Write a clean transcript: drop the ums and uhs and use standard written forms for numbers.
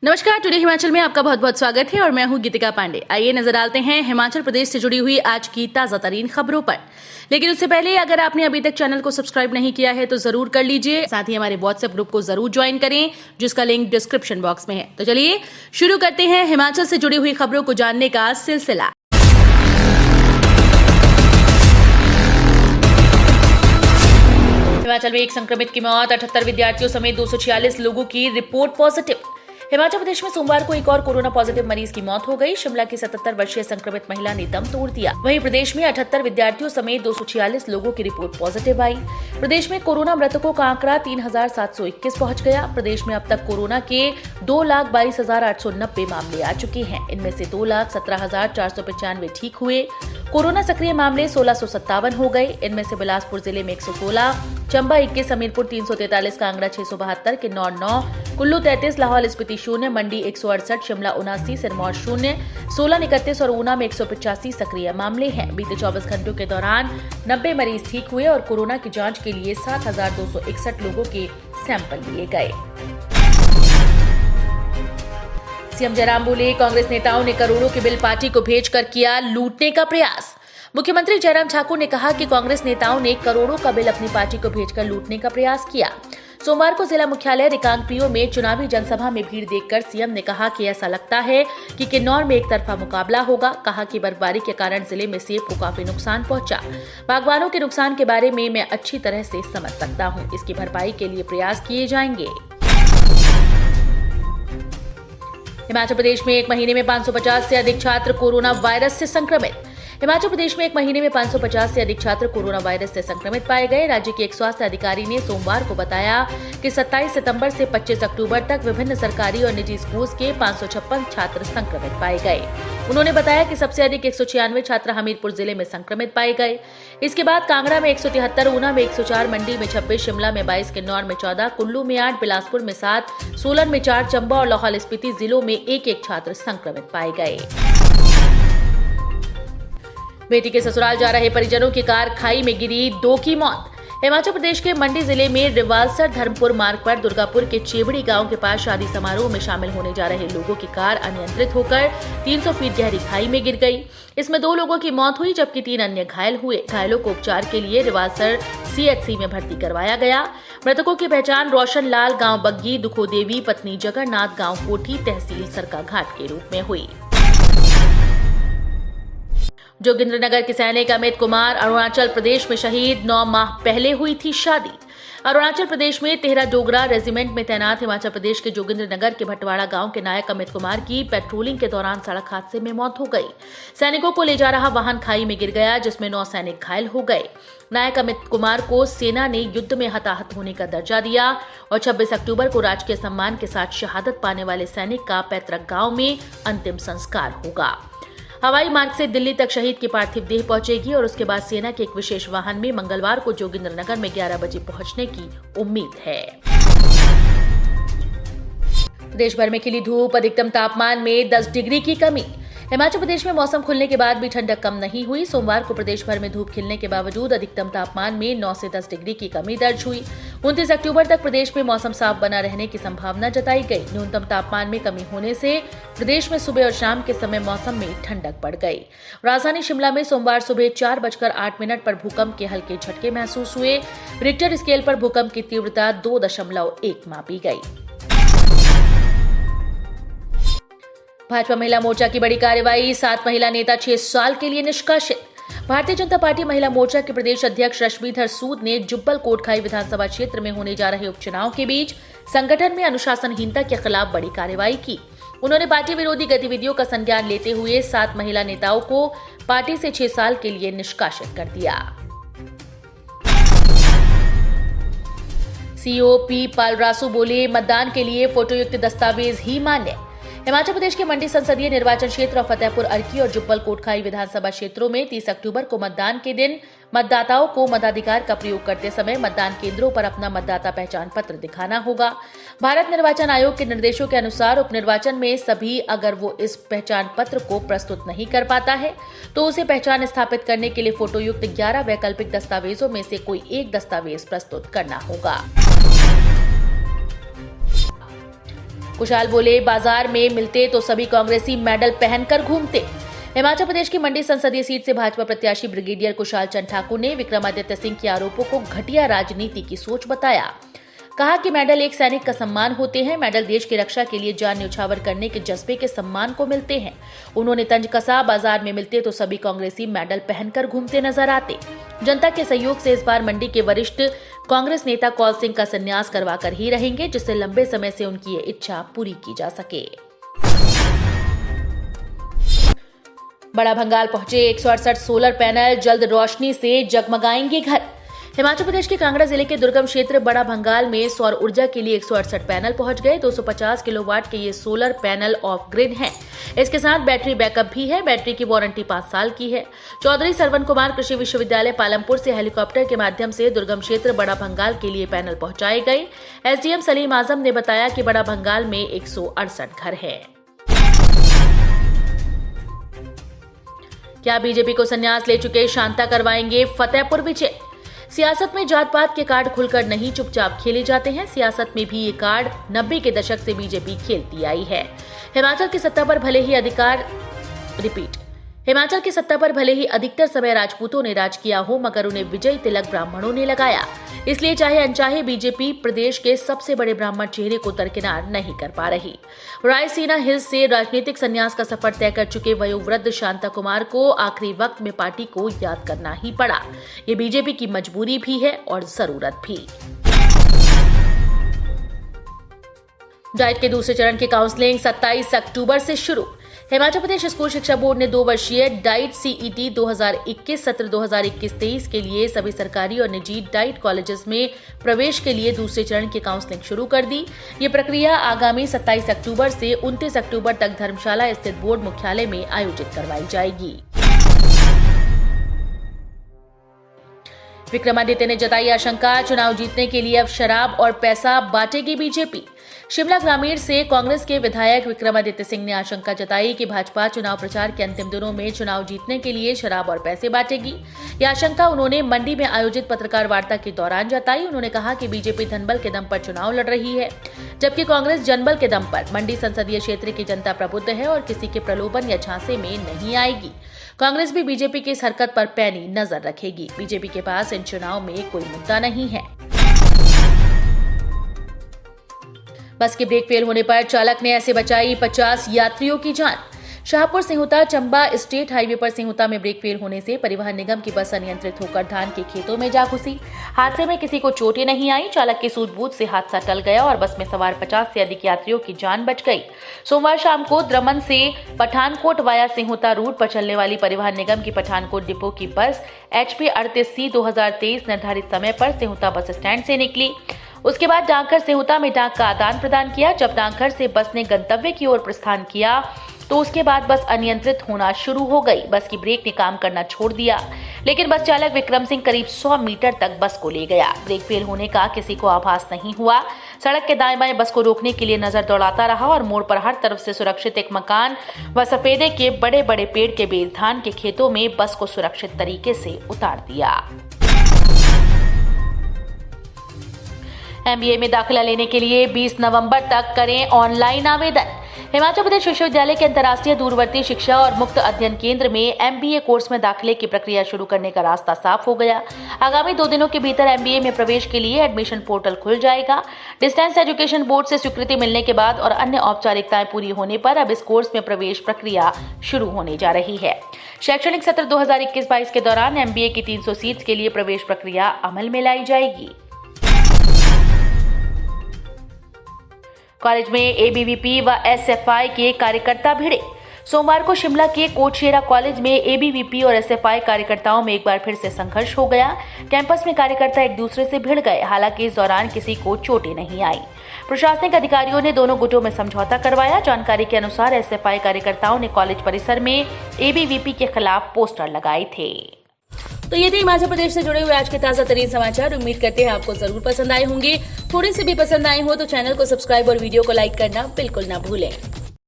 नमस्कार, टुडे हिमाचल में आपका बहुत बहुत स्वागत है और मैं हूं गीतिका पांडे। आइए नजर डालते हैं हिमाचल प्रदेश से जुड़ी हुई आज की ताजा तरीन खबरों पर। लेकिन उससे पहले अगर आपने अभी तक चैनल को सब्सक्राइब नहीं किया है तो जरूर कर लीजिए। साथ ही हमारे व्हाट्सएप ग्रुप को जरूर ज्वाइन करें, जिसका लिंक डिस्क्रिप्शन बॉक्स में है। तो चलिए शुरू करते हैं हिमाचल से जुड़ी हुई खबरों को जानने का सिलसिला। हिमाचल में एक संक्रमित की मौत, 78 विद्यार्थियों समेत 246 लोगों की रिपोर्ट पॉजिटिव। हिमाचल प्रदेश में सोमवार को एक और कोरोना पॉजिटिव मरीज की मौत हो गई। शिमला की 77 वर्षीय संक्रमित महिला ने दम तोड़ दिया। वहीं प्रदेश में 78 विद्यार्थियों समेत 246 लोगों की रिपोर्ट पॉजिटिव आई। प्रदेश में कोरोना मृतकों का आंकड़ा 3721 पहुंच गया। प्रदेश में अब तक कोरोना के 2,22,890 मामले आ चुके हैं। इनमें से 2,17,495 ठीक हुए। कोरोना सक्रिय मामले 1657 हो गए। इनमें से बिलासपुर जिले में 116, चंबा 21, हमीरपुर 343, कांगड़ा 672, किन्नौर 9, कुल्लू 33, लाहौल स्पीति 0, मंडी 168, शिमला 79, सिरमौर 0, सोलन 31 और ऊना में 185 सक्रिय मामले हैं। बीते 24 घंटों के दौरान 90 मरीज ठीक हुए और कोरोना की जांच के लिए 7,261 लोगों के सैंपल लिए गए। सीएम जयराम बोले, कांग्रेस नेताओं ने करोड़ों के बिल पार्टी को भेजकर किया लूटने का प्रयास। मुख्यमंत्री जयराम ठाकुर ने कहा कि कांग्रेस नेताओं ने करोड़ों का बिल अपनी पार्टी को भेजकर लूटने का प्रयास किया। सोमवार को जिला मुख्यालय रिकांगपिओ में चुनावी जनसभा में भीड़ देखकर सीएम ने कहा कि ऐसा लगता है कि किन्नौर में एक तरफा मुकाबला होगा। कहा कि बर्फबारी के कारण जिले में सेब को काफी नुकसान पहुंचा। बागवानों के नुकसान के बारे में मैं अच्छी तरह से समझ सकता हूं। इसकी भरपाई के लिए प्रयास किए जाएंगे। हिमाचल प्रदेश में एक महीने में 550 से अधिक छात्र कोरोना वायरस से संक्रमित। हिमाचल प्रदेश में एक महीने में 550 से अधिक छात्र कोरोना वायरस से संक्रमित पाए गए। राज्य के एक स्वास्थ्य अधिकारी ने सोमवार को बताया कि 27 सितंबर से 25 अक्टूबर तक विभिन्न सरकारी और निजी स्कूल के 556 छात्र संक्रमित पाए गए। उन्होंने बताया कि सबसे अधिक 196 छात्र हमीरपुर जिले में संक्रमित पाए गए। इसके बाद कांगड़ा में 173, ऊना में 104, मंडी में 26, शिमला में 22, किन्नौर में 14, कुल्लू में 8, बिलासपुर में 7, सोलन में 4, चंबा और लाहौल स्पीति जिलों में एक छात्र संक्रमित पाए गए। बेटी के ससुराल जा रहे परिजनों की कार खाई में गिरी, 2 की मौत। हिमाचल प्रदेश के मंडी जिले में रिवालसर धर्मपुर मार्ग पर दुर्गापुर के चेवड़ी गांव के पास शादी समारोह में शामिल होने जा रहे लोगों की कार अनियंत्रित होकर 300 फीट गहरी खाई में गिर गई। इसमें 2 लोगों की मौत हुई जबकि 3 अन्य घायल हुए। घायलों को उपचार के लिए रिवालसर CHC में भर्ती करवाया गया। मृतकों की पहचान रोशन लाल गाँव बग्गी, दुखो देवी पत्नी जगन्नाथ गाँव कोठी तहसील सरकाघाट के रूप में हुई। जोगिंद्रनगर के सैनिक अमित कुमार अरुणाचल प्रदेश में शहीद, 9 माह पहले हुई थी शादी। अरुणाचल प्रदेश में 13 डोगरा रेजिमेंट में तैनात हिमाचल प्रदेश के जोगिंद्रनगर के भटवाड़ा गांव के नायक अमित कुमार की पेट्रोलिंग के दौरान सड़क हादसे में मौत हो गई। सैनिकों को ले जा रहा वाहन खाई में गिर गया, जिसमें 9 सैनिक घायल हो गए। नायक अमित कुमार को सेना ने युद्ध में हताहत होने का दर्जा दिया और 26 अक्टूबर को राजकीय सम्मान के साथ शहादत पाने वाले सैनिक का पैतृक गाँव में अंतिम संस्कार होगा। हवाई मार्ग से दिल्ली तक शहीद की पार्थिव देह पहुंचेगी और उसके बाद सेना के एक विशेष वाहन में मंगलवार को जोगिंद्रनगर में 11 बजे पहुंचने की उम्मीद है। प्रदेश भर में खिली धूप, अधिकतम तापमान में 10 डिग्री की कमी। हिमाचल प्रदेश में मौसम खुलने के बाद भी ठंडक कम नहीं हुई। सोमवार को प्रदेश भर में धूप खिलने के बावजूद अधिकतम तापमान में 9 से 10 डिग्री की कमी दर्ज हुई। 29 अक्टूबर तक प्रदेश में मौसम साफ बना रहने की संभावना जताई गई। न्यूनतम तापमान में कमी होने से प्रदेश में सुबह और शाम के समय मौसम में ठंडक बढ़ गई। राजधानी शिमला में सोमवार सुबह 4:08 पर भूकंप के हल्के झटके महसूस हुए। रिक्टर स्केल पर भूकंप की तीव्रता 2.1 मापी गई। भाजपा महिला मोर्चा की बड़ी कार्रवाई, 7 महिला नेता 6 साल के लिए निष्कासित। भारतीय जनता पार्टी महिला मोर्चा के प्रदेश अध्यक्ष रश्मिधर सूद ने जुब्बल कोटखाई विधानसभा क्षेत्र में होने जा रहे उपचुनाव के बीच संगठन में अनुशासनहीनता के खिलाफ बड़ी कार्रवाई की। उन्होंने पार्टी विरोधी गतिविधियों का संज्ञान लेते हुए 7 महिला नेताओं को पार्टी से 6 साल के लिए निष्कासित कर दिया। सीईओ पी पालरासु बोले, मतदान के लिए फोटोयुक्त दस्तावेज ही मान्य। हिमाचल प्रदेश के मंडी संसदीय निर्वाचन क्षेत्र और फतेहपुर अर्की और जुब्बल कोटखाई विधानसभा क्षेत्रों में 30 अक्टूबर को मतदान के दिन मतदाताओं को मताधिकार का प्रयोग करते समय मतदान केंद्रों पर अपना मतदाता पहचान पत्र दिखाना होगा। भारत निर्वाचन आयोग के निर्देशों के अनुसार उपनिर्वाचन में सभी अगर वो इस पहचान पत्र को प्रस्तुत नहीं कर पाता है तो उसे पहचान स्थापित करने के लिए फोटोयुक्त 11 वैकल्पिक दस्तावेजों में से कोई एक दस्तावेज प्रस्तुत करना होगा। कुशाल बोले, बाजार में मिलते तो सभी कांग्रेसी मेडल पहनकर घूमते। हिमाचल प्रदेश की मंडी संसदीय सीट से भाजपा प्रत्याशी ब्रिगेडियर कुशाल चंद ठाकुर ने विक्रमादित्य सिंह के आरोपों को घटिया राजनीति की सोच बताया। कहा कि मेडल एक सैनिक का सम्मान होते हैं। मेडल देश की रक्षा के लिए जान न्यौछावर करने के जज्बे के सम्मान को मिलते हैं। उन्होंने तंज कसा, बाजार में मिलते तो सभी कांग्रेसी मेडल पहनकर घूमते नजर आते। जनता के सहयोग से इस बार मंडी के वरिष्ठ कांग्रेस नेता कौल सिंह का संन्यास करवाकर ही रहेंगे, जिससे लंबे समय से उनकी ये इच्छा पूरी की जा सके। बड़ा भंगाल पहुंचे 168 सोलर पैनल, जल्द रोशनी से जगमगाएंगे घर। हिमाचल प्रदेश के कांगड़ा जिले के दुर्गम क्षेत्र बड़ा भंगाल में सौर ऊर्जा के लिए 168 पैनल पहुंच गए। 250 किलोवाट के ये सोलर पैनल ऑफ ग्रिड हैं। इसके साथ बैटरी बैकअप भी है। बैटरी की वारंटी 5 साल की है। चौधरी सरवन कुमार कृषि विश्वविद्यालय पालमपुर से हेलीकॉप्टर के माध्यम से दुर्गम क्षेत्र बड़ा भंगाल के लिए पैनल पहुंचाए गए। एसडीएम सलीम आजम ने बताया कि बड़ा भंगाल में 168 घर है। क्या बीजेपी को संन्यास ले चुके शांता करवाएंगे फतेहपुर विजय? सियासत में जात पात के कार्ड खुलकर नहीं चुपचाप खेले जाते हैं। सियासत में भी ये कार्ड 90 के दशक से बीजेपी खेलती आई है। हिमाचल की सत्ता पर भले ही अधिकतर समय राजपूतों ने राज किया हो, मगर उन्हें विजय तिलक ब्राह्मणों ने लगाया। इसलिए चाहे अनचाहे बीजेपी प्रदेश के सबसे बड़े ब्राह्मण चेहरे को दरकिनार नहीं कर पा रही। रायसीना हिल्स से राजनीतिक संन्यास का सफर तय कर चुके वयोवृद्ध शांता कुमार को आखिरी वक्त में पार्टी को याद करना ही पड़ा। ये बीजेपी की मजबूरी भी है और जरूरत भी। डाइट के दूसरे चरण की काउंसलिंग 27 अक्टूबर से शुरू। हिमाचल प्रदेश स्कूल शिक्षा बोर्ड ने 2 वर्षीय डाइट सीईटी 2021 सत्र 2021-23 के लिए सभी सरकारी और निजी डाइट कॉलेजेस में प्रवेश के लिए दूसरे चरण की काउंसलिंग शुरू कर दी। ये प्रक्रिया आगामी 27 अक्टूबर से 29 अक्टूबर तक धर्मशाला स्थित बोर्ड मुख्यालय में आयोजित करवाई जाएगी। विक्रमादित्य ने जताई आशंका, चुनाव जीतने के लिए अब शराब और पैसा बांटेगी बीजेपी। शिमला ग्रामीण से कांग्रेस के विधायक विक्रमादित्य सिंह ने आशंका जताई कि भाजपा चुनाव प्रचार के अंतिम दिनों में चुनाव जीतने के लिए शराब और पैसे बांटेगी। यह आशंका उन्होंने मंडी में आयोजित पत्रकार वार्ता के दौरान जताई। उन्होंने कहा कि बीजेपी धनबल के दम पर चुनाव लड़ रही है, जबकि कांग्रेस जनबल के दम पर। मंडी संसदीय क्षेत्र की जनता प्रबुद्ध है और किसी के प्रलोभन या झांसे में नहीं आएगी। कांग्रेस भी बीजेपी की इस हरकत पर पैनी नजर रखेगी। बीजेपी के पास इन चुनाव में कोई मुद्दा नहीं है। बस के ब्रेक फेल होने पर चालक ने ऐसे बचाई 50 यात्रियों की जान। शाहपुर सिंहुता चंबा स्टेट हाईवे पर सिंहुता में ब्रेक फेल होने से परिवहन निगम की बस अनियंत्रित होकर धान के खेतों में जा घुसी। हादसे में किसी को चोटें नहीं आई। चालक की सूझबूझ से हादसा टल गया और बस में सवार 50 से अधिक यात्रियों की जान बच गई। सोमवार शाम को द्रमन से पठानकोट वाया सिंहुता रूट पर चलने वाली परिवहन निगम की पठानकोट डिपो की बस HP 38C 2023 निर्धारित समय पर सिंहुता बस स्टैंड से निकली। उसके बाद डाकघर सिंहुता में डाक का आदान प्रदान किया। जब डाकघर से बस ने गंतव्य की ओर प्रस्थान किया तो उसके बाद बस अनियंत्रित होना शुरू हो गई। बस की ब्रेक ने काम करना छोड़ दिया, लेकिन बस चालक विक्रम सिंह करीब 100 मीटर तक बस को ले गया। ब्रेक फेल होने का किसी को आभास नहीं हुआ। सड़क के दाएं बाएं बस को रोकने के लिए नजर दौड़ाता रहा और मोड़ पर हर तरफ से सुरक्षित एक मकान व सफेदे के बड़े बड़े पेड़ के बीच धान के खेतों में बस को सुरक्षित तरीके से उतार दिया। MBA में दाखिला लेने के लिए 20 नवंबर तक करें ऑनलाइन आवेदन। हिमाचल प्रदेश विश्वविद्यालय के अंतर्राष्ट्रीय दूरवर्ती शिक्षा और मुक्त अध्ययन केंद्र में MBA कोर्स में दाखिले की प्रक्रिया शुरू करने का रास्ता साफ हो गया। आगामी 2 दिनों के भीतर MBA में प्रवेश के लिए एडमिशन पोर्टल खुल जाएगा। डिस्टेंस एजुकेशन बोर्ड से स्वीकृति मिलने के बाद और अन्य औपचारिकताएं पूरी होने पर अब इस कोर्स में प्रवेश प्रक्रिया शुरू होने जा रही है। शैक्षणिक सत्र 2021-22 के दौरान MBA की 300 सीट्स के लिए प्रवेश प्रक्रिया अमल में लाई जाएगी। कॉलेज में ABVP व SFI के कार्यकर्ता भिड़े। सोमवार को शिमला के कोटशेरा कॉलेज में ABVP और SFI कार्यकर्ताओं में एक बार फिर से संघर्ष हो गया। कैंपस में कार्यकर्ता एक दूसरे से भिड़ गए। हालांकि इस दौरान किसी को चोटें नहीं आई। प्रशासनिक अधिकारियों ने दोनों गुटों में समझौता करवाया। जानकारी के अनुसार SFI कार्यकर्ताओं ने कॉलेज परिसर में ABVP के खिलाफ पोस्टर लगाए थे। तो ये थे हिमाचल प्रदेश से जुड़े हुए आज के ताजा तरीन समाचार। उम्मीद करते हैं आपको जरूर पसंद आए होंगे। थोड़े से भी पसंद आए हो तो चैनल को सब्सक्राइब और वीडियो को लाइक करना बिल्कुल ना भूलें।